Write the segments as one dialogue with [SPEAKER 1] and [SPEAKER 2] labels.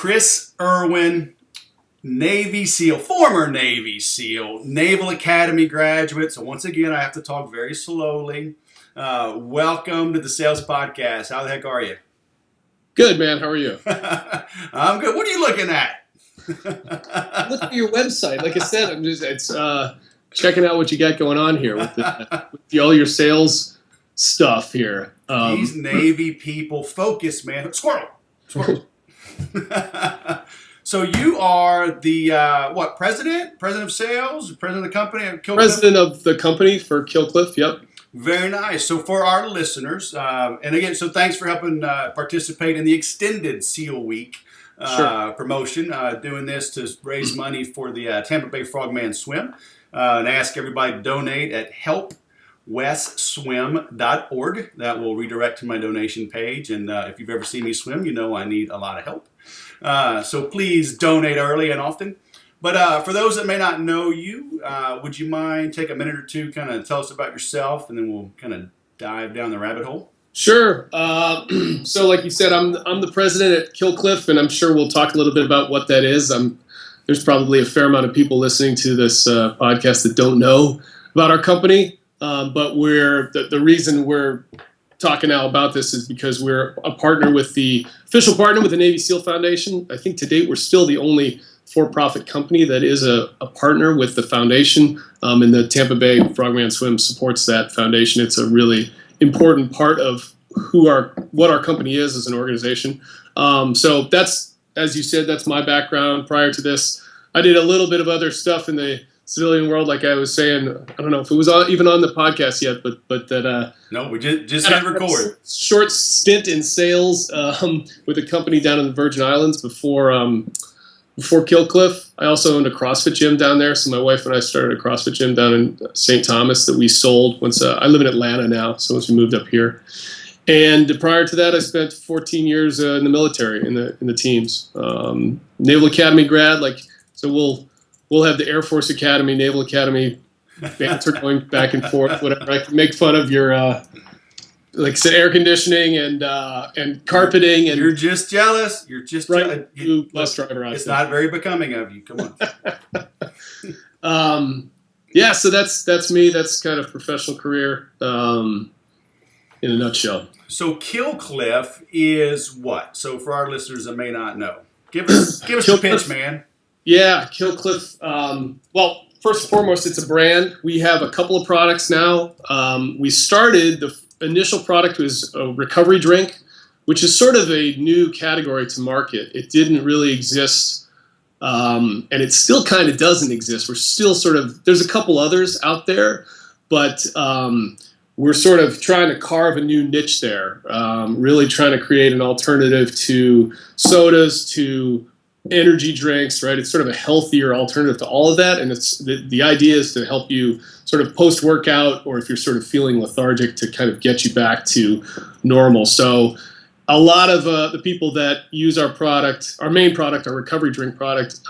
[SPEAKER 1] Chris Irwin, Navy SEAL, former Navy SEAL, Naval Academy graduate. So once again, I have to talk very slowly. Welcome to the Sales Podcast. How the heck are you?
[SPEAKER 2] Good, man. How are you?
[SPEAKER 1] I'm good. What are you looking at?
[SPEAKER 2] Look at your website. Like I said, it's checking out what you got going on here with all your sales stuff here.
[SPEAKER 1] These Navy people, focus, man. Squirrel. So you are the president of sales, president of the company,
[SPEAKER 2] president of the company for Killcliff. Yep.
[SPEAKER 1] Very nice. So for our listeners, and again, so thanks for helping participate in the extended SEAL Week promotion. Doing this to raise money for the Tampa Bay Frogman Swim, and ask everybody to donate at helpwestswim.org. That will redirect to my donation page. And if you've ever seen me swim, you know I need a lot of help. So please donate early and often. But for those that may not know you, would you mind take a minute or two, kind of tell us about yourself, and then we'll kind of dive down the rabbit hole?
[SPEAKER 2] Sure. So like you said, I'm the president at Killcliff, and I'm sure we'll talk a little bit about what that is. There's probably a fair amount of people listening to this podcast that don't know about our company, but the reason we're talking now about this is because we're a partner with the official partner with the Navy SEAL Foundation. I think to date we're still the only for-profit company that is a partner with the foundation, and the Tampa Bay Frogman Swim supports that foundation. It's a really important part of what our company is as an organization. So that's, as you said, that's my background. Prior to this, I did a little bit of other stuff in the civilian world, like I was saying. I don't know if it was even on the podcast yet, but that
[SPEAKER 1] no, we just hit record.
[SPEAKER 2] Short stint in sales with a company down in the Virgin Islands before Killcliff. I also owned a CrossFit gym down there, so my wife and I started a CrossFit gym down in St. Thomas that we sold once. I live in Atlanta now, so once we moved up here. And prior to that, I spent 14 years in the military in the teams. Naval Academy grad, so we'll have the Air Force Academy, Naval Academy banter going back and forth. Whatever. I can make fun of your like I said, air conditioning and carpeting. And
[SPEAKER 1] you're just jealous. You're just
[SPEAKER 2] right. Bus driver.
[SPEAKER 1] It's not very becoming of you. Come
[SPEAKER 2] on. Yeah. So that's me. That's kind of professional career in a nutshell.
[SPEAKER 1] So Killcliff is what? So for our listeners that may not know, give us the pitch, man.
[SPEAKER 2] Yeah, Killcliff. Well, first and foremost, it's a brand. We have a couple of products now. We started the initial product was a recovery drink, which is sort of a new category to market. It didn't really exist, and it still kind of doesn't exist. We're still there's a couple others out there, but we're sort of trying to carve a new niche there, really trying to create an alternative to sodas, to energy drinks, right? It's sort of a healthier alternative to all of that, and it's the idea is to help you sort of post-workout, or if you're sort of feeling lethargic, to kind of get you back to normal. So a lot of the people that use our product, our main product, our recovery drink product,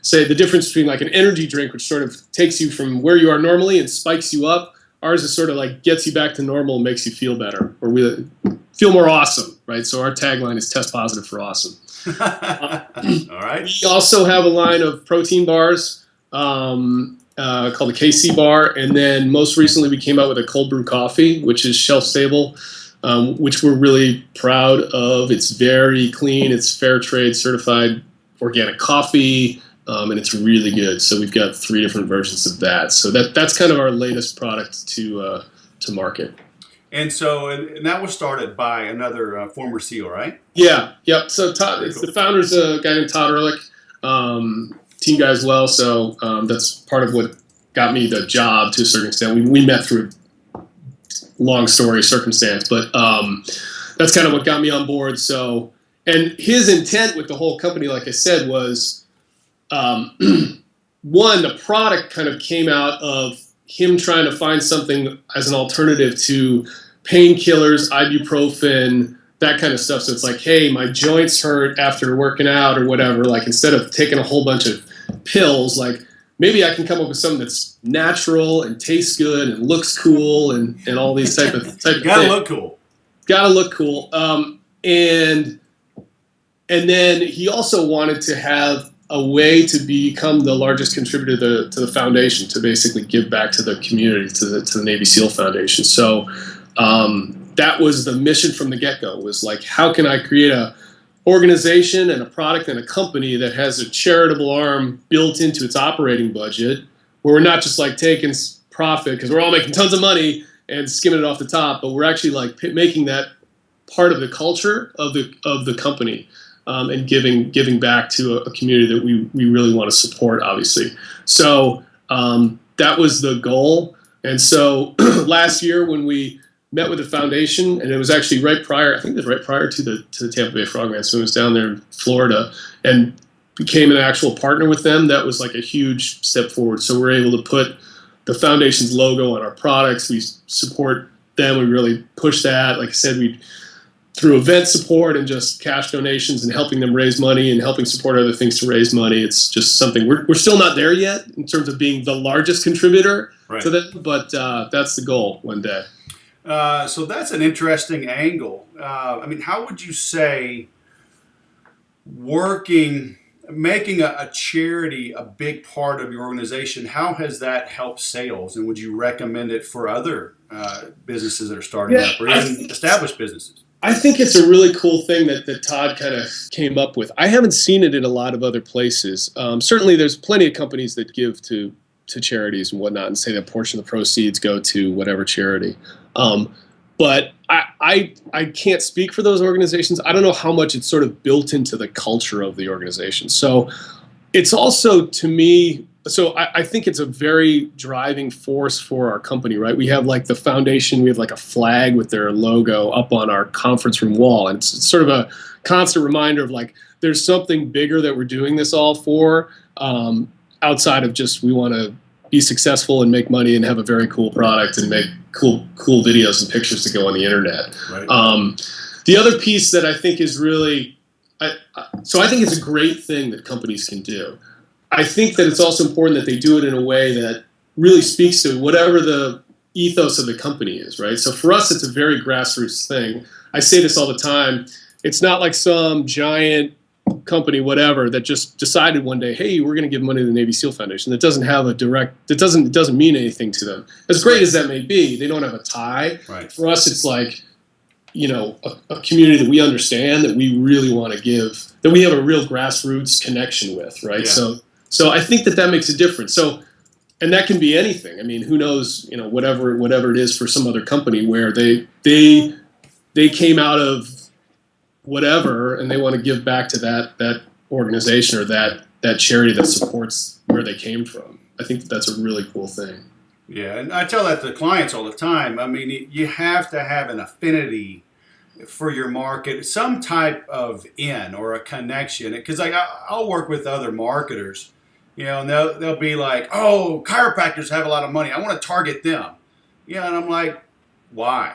[SPEAKER 2] say the difference between like an energy drink, which sort of takes you from where you are normally and spikes you up. Ours is sort of like gets you back to normal and makes you feel better, or we feel more awesome, right? So our tagline is test positive for awesome.
[SPEAKER 1] All right.
[SPEAKER 2] We also have a line of protein bars called the KC bar, and then most recently we came out with a cold brew coffee, which is shelf stable, which we're really proud of. It's very clean. It's fair trade certified organic coffee, and it's really good. So we've got 3 different versions of that. So that's kind of our latest product to market.
[SPEAKER 1] And so, and that was started by another former SEAL, right?
[SPEAKER 2] Yeah, yep. So Todd, the founder's a guy named Todd Ehrlich, team guy as well. So that's part of what got me the job to a certain extent. We met through a long story circumstance, but that's kind of what got me on board. So, and his intent with the whole company, like I said, was one, the product kind of came out of him trying to find something as an alternative to painkillers, ibuprofen, that kind of stuff. So it's like, hey, my joints hurt after working out or whatever. Like, instead of taking a whole bunch of pills, like maybe I can come up with something that's natural and tastes good and looks cool and all these type of
[SPEAKER 1] Gotta
[SPEAKER 2] things.
[SPEAKER 1] look cool.
[SPEAKER 2] Gotta look cool. And And then he also wanted to have a way to become the largest contributor to the foundation, to basically give back to the community, to the Navy SEAL Foundation. So that was the mission from the get-go, was like, how can I create a organization and a product and a company that has a charitable arm built into its operating budget, where we're not just like taking profit because we're all making tons of money and skimming it off the top, but we're actually like making that part of the culture of the company, and giving back to a community that we really want to support, obviously. So that was the goal. And so last year when we met with the foundation, and it was actually right prior to the Tampa Bay Frogman, so it was down there in Florida, and became an actual partner with them. That was like a huge step forward. So we're able to put the foundation's logo on our products. We support them. We really push that. Like I said, we through event support and just cash donations and helping them raise money and helping support other things to raise money. It's just something we're still not there yet in terms of being the largest contributor to them, but that's the goal one day.
[SPEAKER 1] So that's an interesting angle. I mean, how would you say making a charity a big part of your organization, how has that helped sales? And would you recommend it for other businesses that are starting up or even established businesses?
[SPEAKER 2] I think it's a really cool thing that Todd kind of came up with. I haven't seen it in a lot of other places. Certainly there's plenty of companies that give to charities and whatnot and say that a portion of the proceeds go to whatever charity. But I can't speak for those organizations. I don't know how much it's sort of built into the culture of the organization. So it's also, to me, so I think it's a very driving force for our company, right? We have like the foundation, we have like a flag with their logo up on our conference room wall. And it's sort of a constant reminder of like, there's something bigger that we're doing this all for, outside of just we want to be successful and make money and have a very cool product and make cool videos and pictures to go on the internet.
[SPEAKER 1] Right.
[SPEAKER 2] The other piece that I think is really, so I think it's a great thing that companies can do. I think that it's also important that they do it in a way that really speaks to whatever the ethos of the company is, right? So for us, it's a very grassroots thing. I say this all the time. It's not like some giant company, whatever, that just decided one day, hey, we're going to give money to the Navy SEAL Foundation. That doesn't have it doesn't mean anything to them. As great as that may be, they don't have a tie.
[SPEAKER 1] Right.
[SPEAKER 2] For us, it's like, a community that we understand, that we really want to give, that we have a real grassroots connection with, right?
[SPEAKER 1] Yeah.
[SPEAKER 2] So I think that makes a difference. So, and that can be anything. I mean, who knows, whatever it is for some other company where they came out of whatever and they want to give back to that organization or that charity that supports where they came from. I think that's a really cool thing.
[SPEAKER 1] Yeah, and I tell that to clients all the time. I mean, you have to have an affinity for your market, some type of or a connection. Because I'll work with other marketers, and they'll be like, oh, chiropractors have a lot of money. I want to target them. And I'm like, why?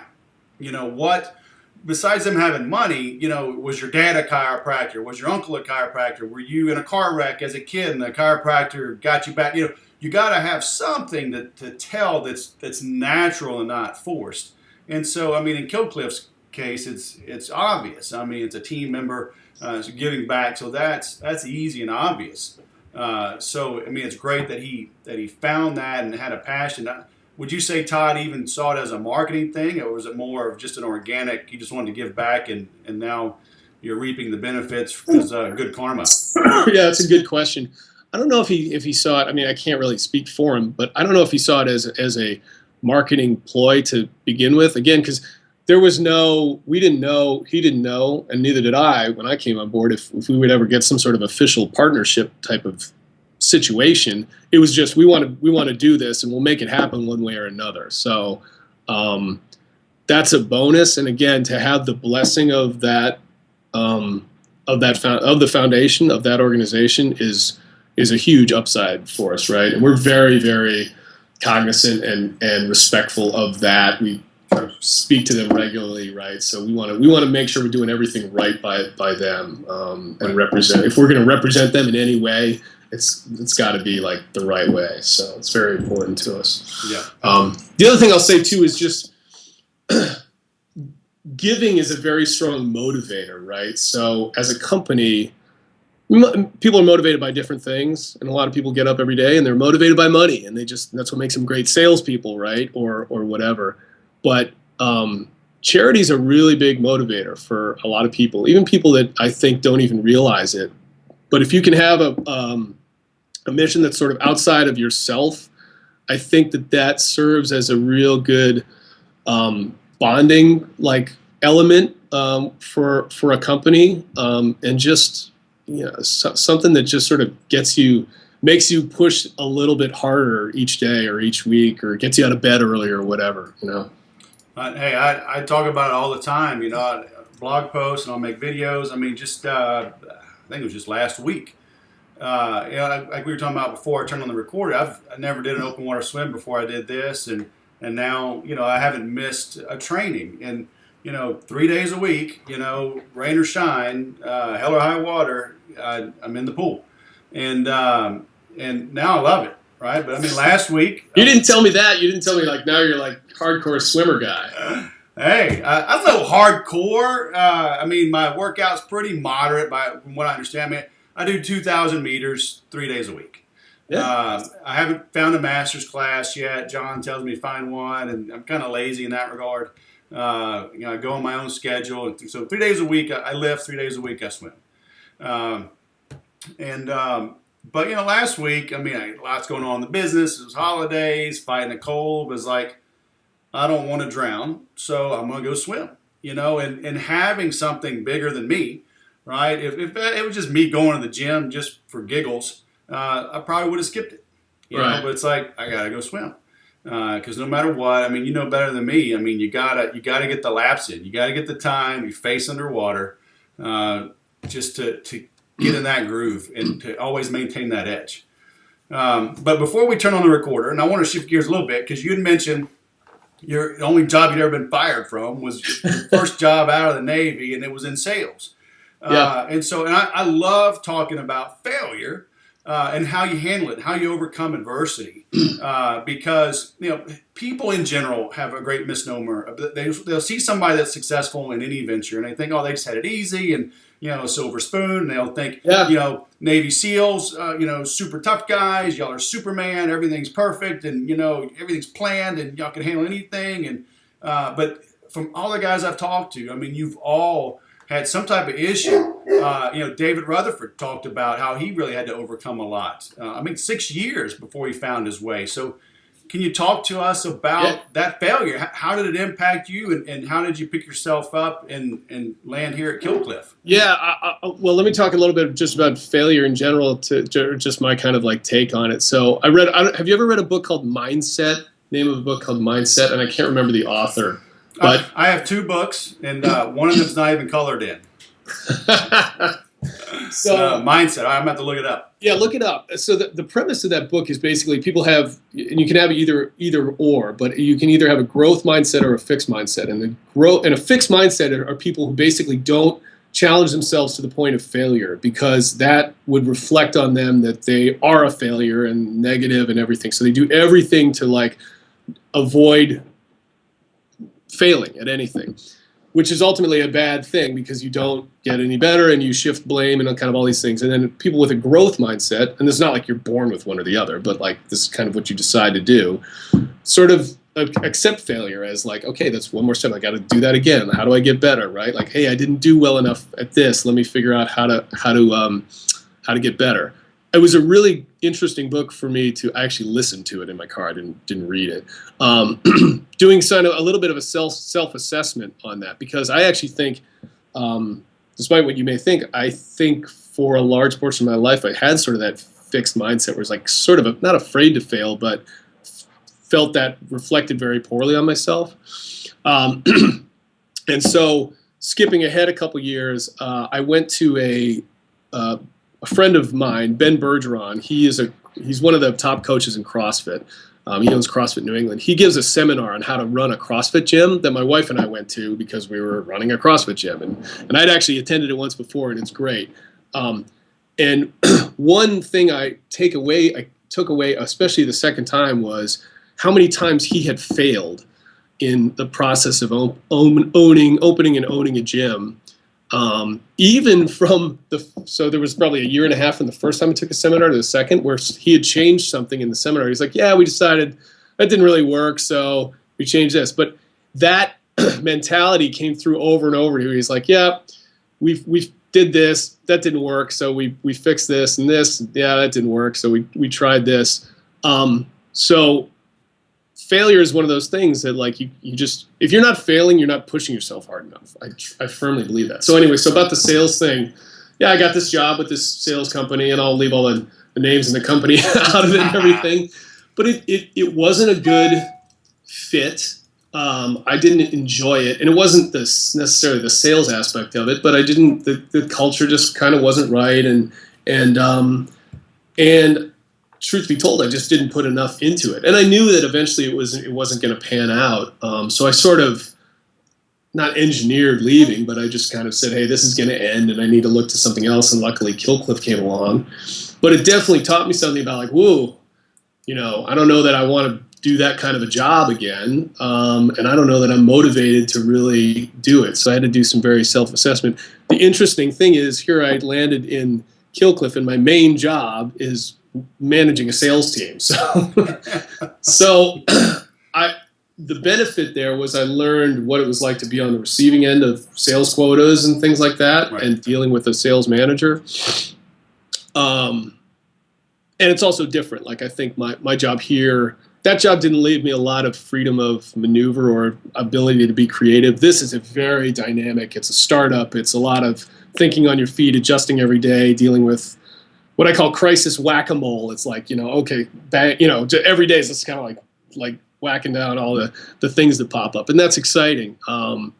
[SPEAKER 1] What? Besides them having money, was your dad a chiropractor? Was your uncle a chiropractor? Were you in a car wreck as a kid and the chiropractor got you back? You got to have something to tell that's natural and not forced. And so, I mean, in Killcliff's case, it's obvious. I mean, it's a team member giving back, so that's easy and obvious. So, I mean, it's great that he found that and had a passion. Would you say Todd even saw it as a marketing thing, or was it more of just an organic, he just wanted to give back and now you're reaping the benefits because good karma?
[SPEAKER 2] Yeah, that's a good question. I don't know if he saw it. I mean, I can't really speak for him, but I don't know if he saw it as a marketing ploy to begin with. Again, because we didn't know, he didn't know, and neither did I when I came on board if we would ever get some sort of official partnership type of situation. It was just we want to do this and we'll make it happen one way or another. So that's a bonus. And again, to have the blessing of that of the foundation of that organization is a huge upside for us, right? And we're very, very cognizant and respectful of that. We speak to them regularly, right? So we want to make sure we're doing everything right by them and represent. If we're going to represent them in any way, it's got to be like the right way. So it's very important to us.
[SPEAKER 1] Yeah.
[SPEAKER 2] The other thing I'll say too is just giving is a very strong motivator, right? So as a company, people are motivated by different things, and a lot of people get up every day and they're motivated by money, and that's what makes them great salespeople, right? Or whatever. But charity's a really big motivator for a lot of people, even people that I think don't even realize it. But if you can have a mission that's sort of outside of yourself, I think that serves as a real good bonding element for a company, and just something that just sort of makes you push a little bit harder each day or each week, or gets you out of bed early or whatever.
[SPEAKER 1] Hey, I talk about it all the time. I blog posts and I'll make videos. I mean, just I think it was just last week. Like we were talking about before I turned on the recorder, I never did an open water swim before I did this, and now I haven't missed a training, and 3 days a week, rain or shine, hell or high water, I'm in the pool, and now I love it, right? But I mean, last week
[SPEAKER 2] you didn't tell me that. You didn't tell me now you're hardcore swimmer guy.
[SPEAKER 1] Hey, I'm no hardcore. I mean, my workout's pretty moderate from what I understand. I mean, I do 2,000 meters 3 days a week. Yeah. I haven't found a master's class yet. John tells me to find one, and I'm kind of lazy in that regard. I go on my own schedule. So 3 days a week I lift, 3 days a week I swim. But last week, I mean, lots going on in the business. It was holidays, fighting a cold. It was like, I don't want to drown, so I'm going to go swim. And having something bigger than me, right? If it was just me going to the gym just for giggles, I probably would have skipped it. Right. But it's like, I got to go swim. Because no matter what, I mean, you know better than me. I mean, you gotta get the laps in. You got to get the time, your face underwater, just to get in that groove and to always maintain that edge. But before we turn on the recorder, and I want to shift gears a little bit, because you had mentioned the only job you'd ever been fired from was your first job out of the Navy, and it was in sales. Yeah. And I love talking about failure and how you handle it, how you overcome adversity, because people in general have a great misnomer. They'll see somebody that's successful in any venture, and they think, oh, they just had it easy, and silver spoon. And they'll think, Navy SEALs, super tough guys. Y'all are Superman. Everything's perfect, and everything's planned, and y'all can handle anything. And but from all the guys I've talked to, I mean, you've all had some type of issue. David Rutherford talked about how he really had to overcome a lot. 6 years before he found his way. So can you talk to us about that failure? How did it impact you, and how did you pick yourself up and land here at Killcliff?
[SPEAKER 2] Yeah, well, let me talk a little bit just about failure in general, to just my kind of take on it. So have you ever read a book called Mindset? Name of a book called Mindset, and I can't remember the author. But
[SPEAKER 1] I have 2 books, and one of them's not even colored in. So Mindset. I'm about to look it up.
[SPEAKER 2] Yeah, look it up. So the premise of that book is basically people have, and you can have either or, but you can either have a growth mindset or a fixed mindset. And a fixed mindset are people who basically don't challenge themselves to the point of failure, because that would reflect on them that they are a failure and negative and everything. So they do everything to avoid failing at anything, which is ultimately a bad thing, because you don't get any better and you shift blame and kind of all these things. And then people with a growth mindset, and it's not like you're born with one or the other, but this is kind of what you decide to do, sort of accept failure as okay, that's one more step. I got to do that again. How do I get better, right? Hey, I didn't do well enough at this. Let me figure out how to get better. It was a really interesting book for me to actually listen to it in my car. I didn't read it. Doing a little bit of a self-assessment on that, because I actually think, despite what you may think, I think for a large portion of my life I had sort of that fixed mindset where it's sort of not afraid to fail, but felt that reflected very poorly on myself. And so skipping ahead a couple years, I went to a friend of mine, Ben Bergeron. He's one of the top coaches in CrossFit. He owns CrossFit New England. He gives a seminar on how to run a CrossFit gym that my wife and I went to because we were running a CrossFit gym. And I'd actually attended it once before, and it's great. And one thing I took away, especially the second time, was how many times he had failed in the process of opening and owning a gym. Even from so there was probably a year and a half from the first time I took a seminar to the second, where he had changed something in the seminar. He's like, yeah, we decided that didn't really work, so we changed this. But that mentality came through over and over. He's like, yeah, we did this, that didn't work, so we fixed this and this, yeah, that didn't work, so we tried this. So failure is one of those things that, like, you just, if you're not failing, you're not pushing yourself hard enough. I firmly believe that. So anyway, so about the sales thing, yeah, I got this job with this sales company, and I'll leave all the names in the company out of it and everything. But it wasn't a good fit. I didn't enjoy it, and it wasn't necessarily the sales aspect of it, but I didn't. The culture just kind of wasn't right, and truth be told, I just didn't put enough into it, and I knew that eventually it wasn't going to pan out. So I sort of not engineered leaving, but I just kind of said, hey, this is going to end, and I need to look to something else. And luckily, Killcliff came along, but it definitely taught me something about, like, whoa, I don't know that I want to do that kind of a job again, and I don't know that I'm motivated to really do it. So I had to do some very self-assessment. The interesting thing is, here I landed in Killcliff, and my main job is managing a sales team. So the benefit there was I learned what it was like to be on the receiving end of sales quotas and things like that, right, and dealing with a sales manager. And it's also different. Like, I think my job here, that job didn't leave me a lot of freedom of maneuver or ability to be creative. This is a very dynamic, it's a startup. It's a lot of thinking on your feet, adjusting every day, dealing with what I call crisis whack-a-mole. It's like, okay, every day is just kind of like whacking down all the things that pop up. And that's exciting. But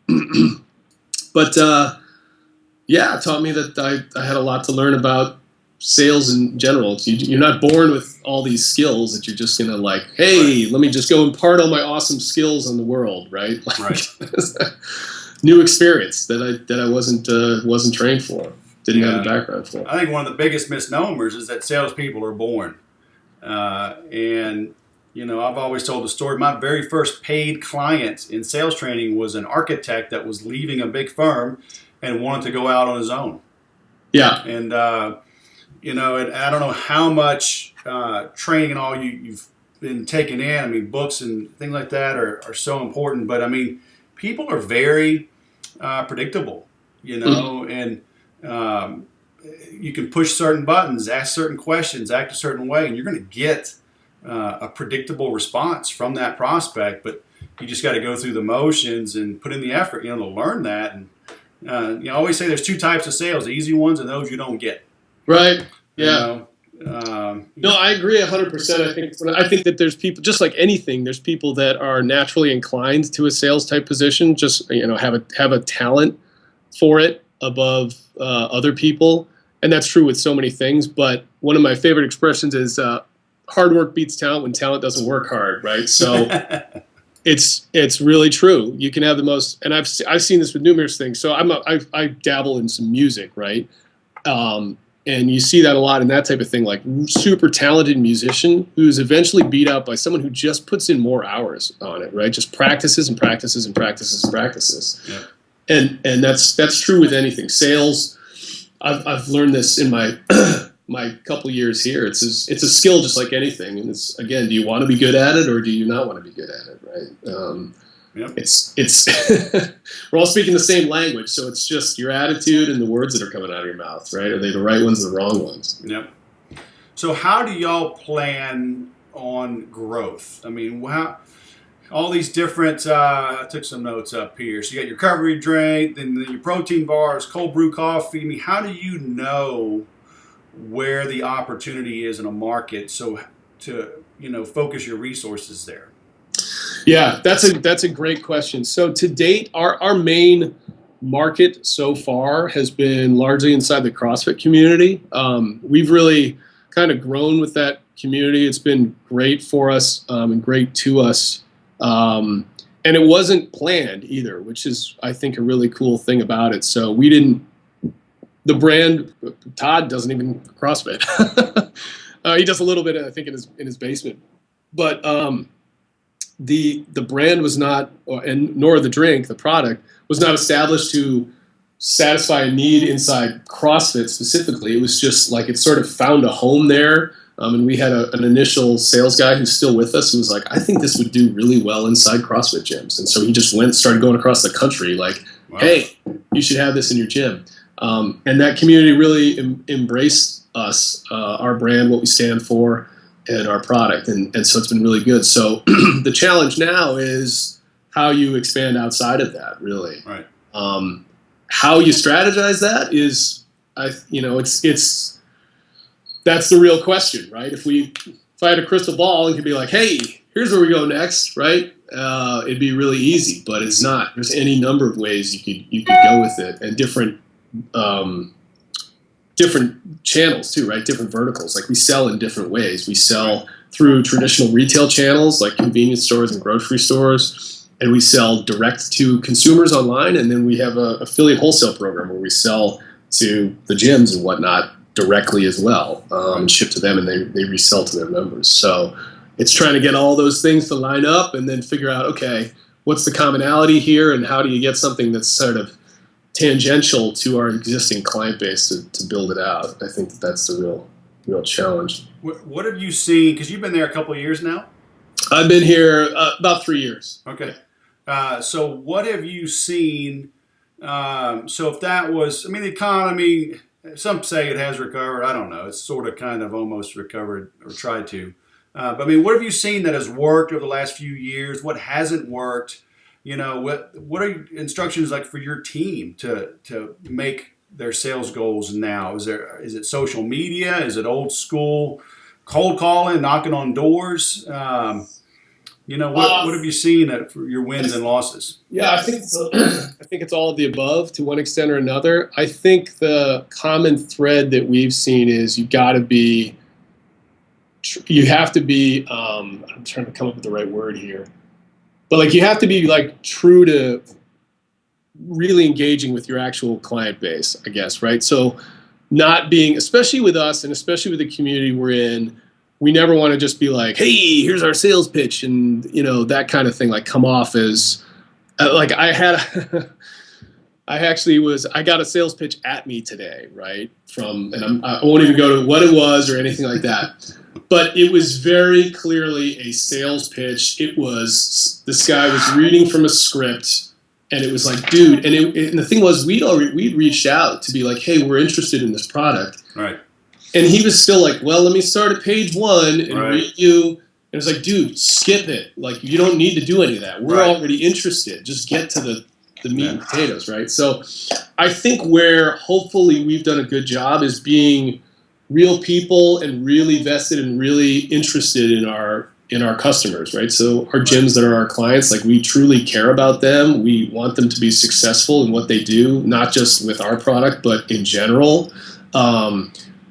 [SPEAKER 2] yeah, it taught me that I had a lot to learn about sales in general. You're not born with all these skills that you're just going to, like, hey, let me just go impart all my awesome skills on the world, right? Like, right. New experience that I wasn't trained for. Didn't have a background for.
[SPEAKER 1] I think one of the biggest misnomers is that salespeople are born. And, I've always told the story. My very first paid client in sales training was an architect that was leaving a big firm and wanted to go out on his own.
[SPEAKER 2] Yeah.
[SPEAKER 1] And, and I don't know how much training and all you've been taking in. I mean, books and things like that are so important. But, I mean, people are very predictable, and you can push certain buttons, ask certain questions, act a certain way, and you're going to get a predictable response from that prospect. But you just got to go through the motions and put in the effort, to learn that. And I always say there's two types of sales: the easy ones and those you don't get.
[SPEAKER 2] Right. Yeah. No, I agree 100%. I think that there's people, just like anything, there's people that are naturally inclined to a sales type position, just have a talent for it above other people, and that's true with so many things. But one of my favorite expressions is hard work beats talent when talent doesn't work hard, right? So it's really true. You can have the most, and I've seen this with numerous things. So I dabble in some music, right? And you see that a lot in that type of thing, like super talented musician who's eventually beat out by someone who just puts in more hours on it, right? Just practices and practices and practices and practices. Yeah. And that's true with anything. Sales, I've learned this in my my couple years here. It's a skill just like anything. And it's, again, do you want to be good at it or do you not want to be good at it, right? Yep. It's we're all speaking the same language, so it's just your attitude and the words that are coming out of your mouth, right? Are they the right ones or the wrong ones?
[SPEAKER 1] Yep. So how do y'all plan on growth? I mean, all these different, I took some notes up here. So you got your recovery drink, then your protein bars, cold brew coffee. I mean, how do you know where the opportunity is in a market so to, focus your resources there?
[SPEAKER 2] Yeah, that's a great question. So to date, our main market so far has been largely inside the CrossFit community. We've really kind of grown with that community. It's been great for us and great to us. And it wasn't planned either, which is, I think, a really cool thing about it. So the brand, Todd doesn't even CrossFit. He does a little bit, I think, in his basement. But the brand was not, and nor the drink, the product was not established to satisfy a need inside CrossFit specifically. It was just like it sort of found a home there. And we had an initial sales guy who's still with us who was like, I think this would do really well inside CrossFit gyms. And so he just started going across the country like, wow, hey, you should have this in your gym. And that community really embraced us, our brand, what we stand for, and our product. And so it's been really good. So the challenge now is how you expand outside of that, really.
[SPEAKER 1] Right.
[SPEAKER 2] How you strategize that is, that's the real question, right? If I had a crystal ball and could be like, hey, here's where we go next, right? It'd be really easy, but it's not. There's any number of ways you could go with it, and different channels too, right? Different verticals. Like we sell in different ways. We sell through traditional retail channels like convenience stores and grocery stores, and we sell direct to consumers online, and then we have an affiliate wholesale program where we sell to the gyms and whatnot directly as well, and ship to them, and they resell to their members. So it's trying to get all those things to line up and then figure out, okay, what's the commonality here, and how do you get something that's sort of tangential to our existing client base to build it out. I think that's the real challenge.
[SPEAKER 1] What have you seen, because you've been there a couple of years now?
[SPEAKER 2] I've been here about 3 years.
[SPEAKER 1] Okay. So what have you seen? So if that was, the economy, some say it has recovered. I don't know. It's sort of kind of almost recovered or tried to. But what have you seen that has worked over the last few years? What hasn't worked? What are your instructions like for your team to make their sales goals now? Is it social media? Is it old school cold calling, knocking on doors? What have you seen for your wins and losses?
[SPEAKER 2] Yeah, I think it's all of the above to one extent or another. I think the common thread that we've seen is you have to be. I'm trying to come up with the right word here, but like you have to be like true to really engaging with your actual client base, I guess, right? So not being, especially with us and especially with the community we're in, we never want to just be like, hey, here's our sales pitch and, that kind of thing, like come off as like I got a sales pitch at me today, right? I won't even go to what it was or anything like that. But it was very clearly a sales pitch. It was, this guy was reading from a script, and it was like, dude, and the thing was, we'd reached out to be like, hey, we're interested in this product.
[SPEAKER 1] Right.
[SPEAKER 2] And he was still like, well, let me start at page 1 and read you. And it was like, dude, skip it. Like, you don't need to do any of that. We're already interested. Just get to the meat and potatoes, right? So I think where hopefully we've done a good job is being real people and really vested and really interested in our customers, right? So our gyms that are our clients, like we truly care about them. We want them to be successful in what they do, not just with our product, but in general.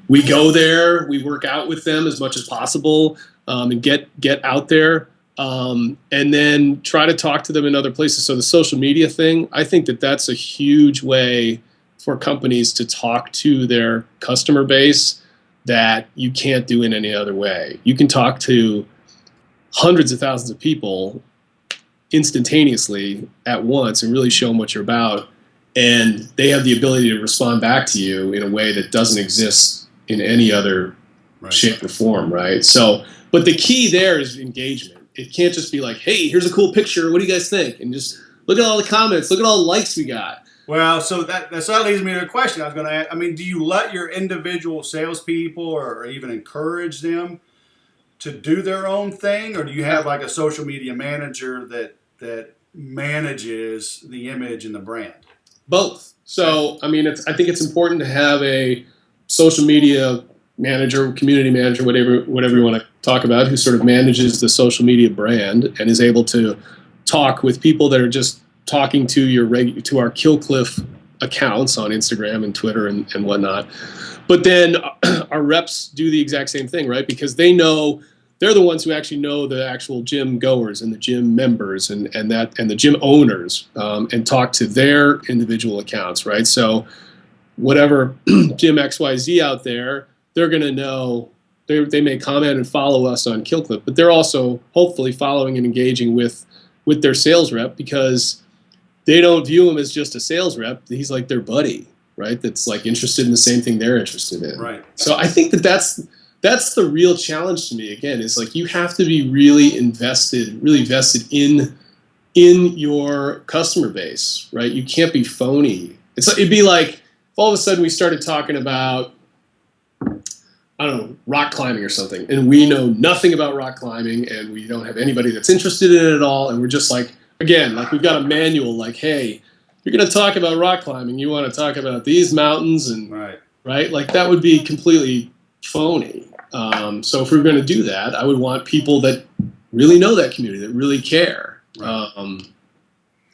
[SPEAKER 2] We go there, we work out with them as much as possible, and get out there, and then try to talk to them in other places. So the social media thing, I think that's a huge way for companies to talk to their customer base that you can't do in any other way. You can talk to hundreds of thousands of people instantaneously at once and really show them what you're about, and they have the ability to respond back to you in a way that doesn't exist in any other shape or form, right? So, but the key there is engagement. It can't just be like, hey, here's a cool picture, what do you guys think? And just look at all the comments, look at all the likes we got.
[SPEAKER 1] Well, so that leads me to a question I was going to ask. Do you let your individual salespeople or even encourage them to do their own thing, or do you have like a social media manager that manages the image and the brand?
[SPEAKER 2] Both. So, I think it's important to have a social media manager, community manager, whatever you want to talk about, who sort of manages the social media brand and is able to talk with people that are just talking to our Kill Cliff accounts on Instagram and Twitter and whatnot. But then our reps do the exact same thing, right? Because they're the ones who actually know the actual gym goers and the gym members and the gym owners, and talk to their individual accounts, right? So whatever Gym XYZ out there, they're going to they may comment and follow us on KillClip, but they're also hopefully following and engaging with their sales rep, because they don't view him as just a sales rep. He's like their buddy, right? That's like interested in the same thing they're interested in.
[SPEAKER 1] Right.
[SPEAKER 2] So I think that's the real challenge to me. Again, is like you have to be really vested in your customer base, right? You can't be phony. It'd be like if all of a sudden we started talking about, I don't know, rock climbing or something, and we know nothing about rock climbing, and we don't have anybody that's interested in it at all, and we're just like, again, like we've got a manual, like, hey, you're going to talk about rock climbing, you want to talk about these mountains, and right? Like that would be completely phony. So if we were going to do that, I would want people that really know that community, that really care. Right.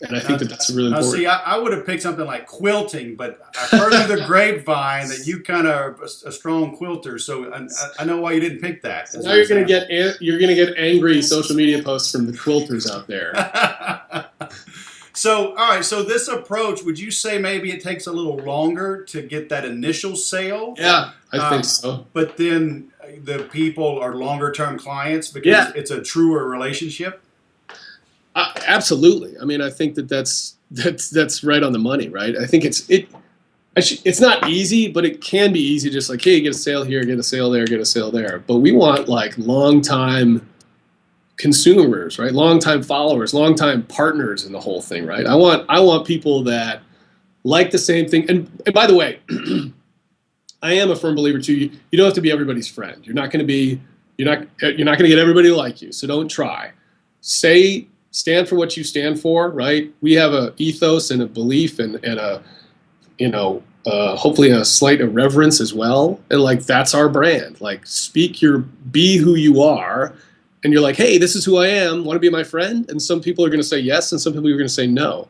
[SPEAKER 2] And I think that's really important.
[SPEAKER 1] See, I would have picked something like quilting, but I've heard through the grapevine that you kind of are a strong quilter, so I know why you didn't pick that.
[SPEAKER 2] Now you're going to get angry social media posts from the quilters out there.
[SPEAKER 1] So, all right. So this approach, would you say maybe it takes a little longer to get that initial sale?
[SPEAKER 2] Yeah, I think so.
[SPEAKER 1] But then the people are longer term clients because it's a truer relationship.
[SPEAKER 2] Absolutely. I mean, I think that's right on the money, right? I think it's not easy, but it can be easy. Just like, hey, get a sale here, get a sale there, get a sale there. But we want like long time consumers, right? Long time followers, long time partners in the whole thing, right? I want people that like the same thing. And by the way, I am a firm believer too. You don't have to be everybody's friend. You're not going to get everybody to like you. So don't try. Stand for what you stand for, right? We have a ethos and a belief and a, hopefully a slight irreverence as well. And like, that's our brand. Like be who you are. And you're like, hey, this is who I am. Want to be my friend? And some people are going to say yes, and some people are going to say no.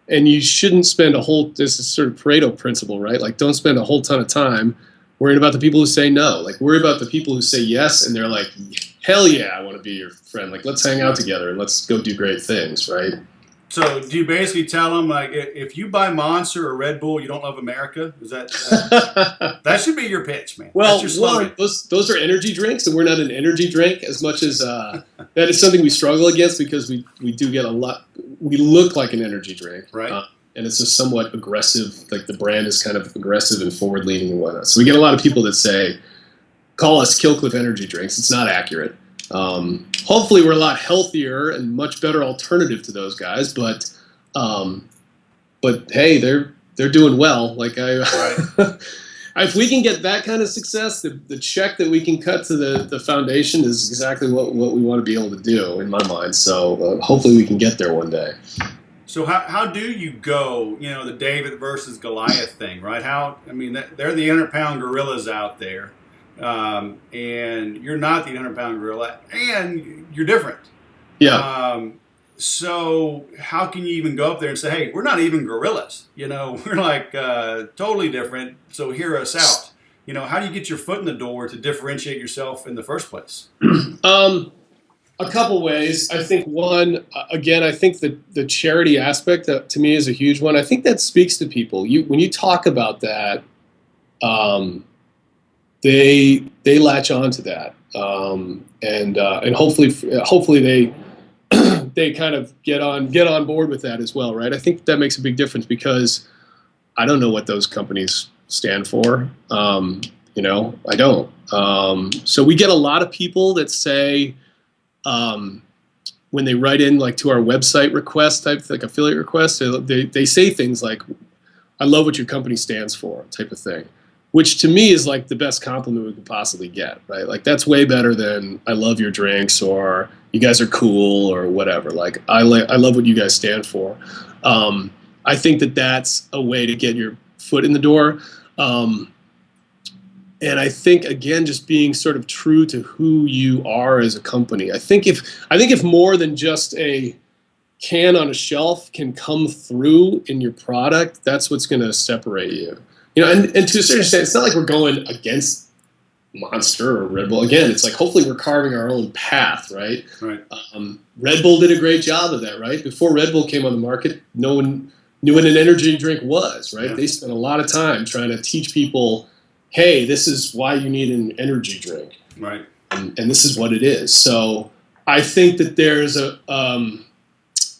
[SPEAKER 2] And you shouldn't spend this is sort of Pareto principle, right? Like, don't spend a whole ton of time worrying about the people who say no. Like, worry about the people who say yes, and they're like, hell yeah, I want to be your friend. Like, let's hang out together and let's go do great things, right?
[SPEAKER 1] So do you basically tell them, like, if you buy Monster or Red Bull, you don't love America? Is that that should be your pitch, man?
[SPEAKER 2] Well, those are energy drinks, and we're not an energy drink as much as that is something we struggle against, because we do get a lot. We look like an energy drink,
[SPEAKER 1] right?
[SPEAKER 2] And it's just somewhat aggressive. Like the brand is kind of aggressive and forward leaning and whatnot. So we get a lot of people that say, call us KillClip energy drinks. It's not accurate. Hopefully we're a lot healthier and much better alternative to those guys, but hey, they're doing well. Like if we can get that kind of success, the check that we can cut to the foundation is exactly what we want to be able to do in my mind. So hopefully we can get there one day.
[SPEAKER 1] So how do you go, the David versus Goliath thing, right? They're the 100-pound gorillas out there. And you're not the 100-pound gorilla, and you're different.
[SPEAKER 2] Yeah.
[SPEAKER 1] So how can you even go up there and say, hey, we're not even gorillas? We're like totally different. So hear us out. How do you get your foot in the door to differentiate yourself in the first place?
[SPEAKER 2] A couple ways. I think one, again, I think the charity aspect to me is a huge one. I think that speaks to people. When you talk about that, they latch on to that, and hopefully they kind of get on board with that as well, right? I think that makes a big difference, because I don't know what those companies stand for. I don't. So we get a lot of people that say, when they write in like to our website request type, like affiliate requests, they say things like, I love what your company stands for, type of thing. Which to me is like the best compliment we could possibly get, right? Like that's way better than I love your drinks or you guys are cool or whatever. Like I love what you guys stand for. I think that's a way to get your foot in the door. And I think, again, just being sort of true to who you are as a company. I think if more than just a can on a shelf can come through in your product, that's what's going to separate you. And to a certain extent, it's not like we're going against Monster or Red Bull. Again, it's like hopefully we're carving our own path, right?
[SPEAKER 1] Right.
[SPEAKER 2] Red Bull did a great job of that, right? Before Red Bull came on the market, no one knew what an energy drink was, right?
[SPEAKER 1] Yeah.
[SPEAKER 2] They spent a lot of time trying to teach people hey, this is why you need an energy drink,
[SPEAKER 1] Right.
[SPEAKER 2] and this is what it is. So I think that there's a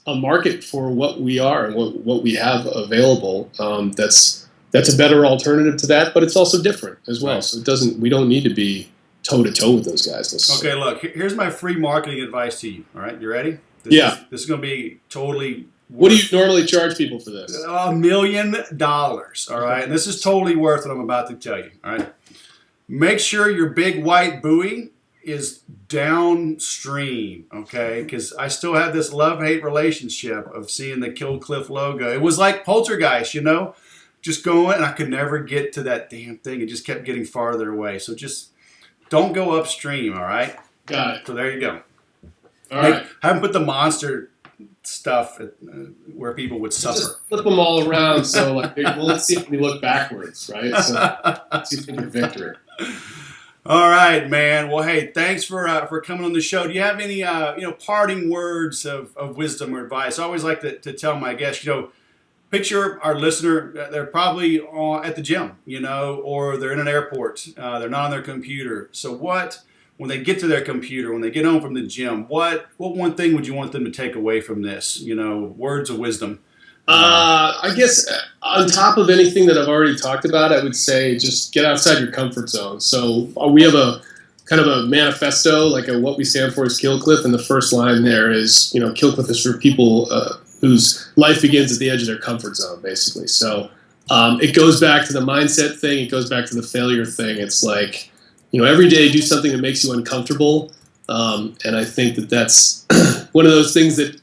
[SPEAKER 2] market for what we are and what we have available. That's a better alternative to that, but it's also different as well.
[SPEAKER 1] Right.
[SPEAKER 2] So we don't need to be toe to toe with those guys.
[SPEAKER 1] Okay, look, here's my free marketing advice to you. All right, you ready? This is going to be totally.
[SPEAKER 2] What do you normally charge people for this?
[SPEAKER 1] $1 million. All right, and this is totally worth what I'm about to tell you. All right, make sure your big white buoy is downstream, okay? Because I still have this love-hate relationship of seeing the Kill Cliff logo. It was like Poltergeist, just going, and I could never get to that damn thing. It just kept getting farther away. So just don't go upstream, all right?
[SPEAKER 2] Got it.
[SPEAKER 1] So there you go.
[SPEAKER 2] All right.
[SPEAKER 1] I haven't put the monster stuff where people would suffer.
[SPEAKER 2] Just flip them all around, so let's see if we look backwards, right? So let's see if we can victory.
[SPEAKER 1] All right, man. Well, hey, thanks for coming on the show. Do you have any parting words of wisdom or advice? I always like to tell my guests, picture our listener, they're probably at the gym, or they're in an airport. They're not on their computer. So when they get to their computer, when they get home from the gym, what one thing would you want them to take away from this? Words of wisdom.
[SPEAKER 2] I guess on top of anything that I've already talked about, I would say just get outside your comfort zone. So we have a kind of a manifesto, like what we stand for is Kill Cliff, and the first line there is, Kill Cliff is for people whose life begins at the edge of their comfort zone, basically. So it goes back to the mindset thing. It goes back to the failure thing. It's like, every day do something that makes you uncomfortable. And I think that's one of those things that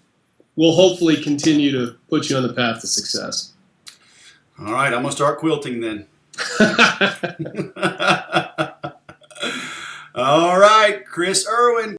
[SPEAKER 2] will hopefully continue to put you on the path to success.
[SPEAKER 1] All right, I'm going to start quilting then. All right, Chris Irwin.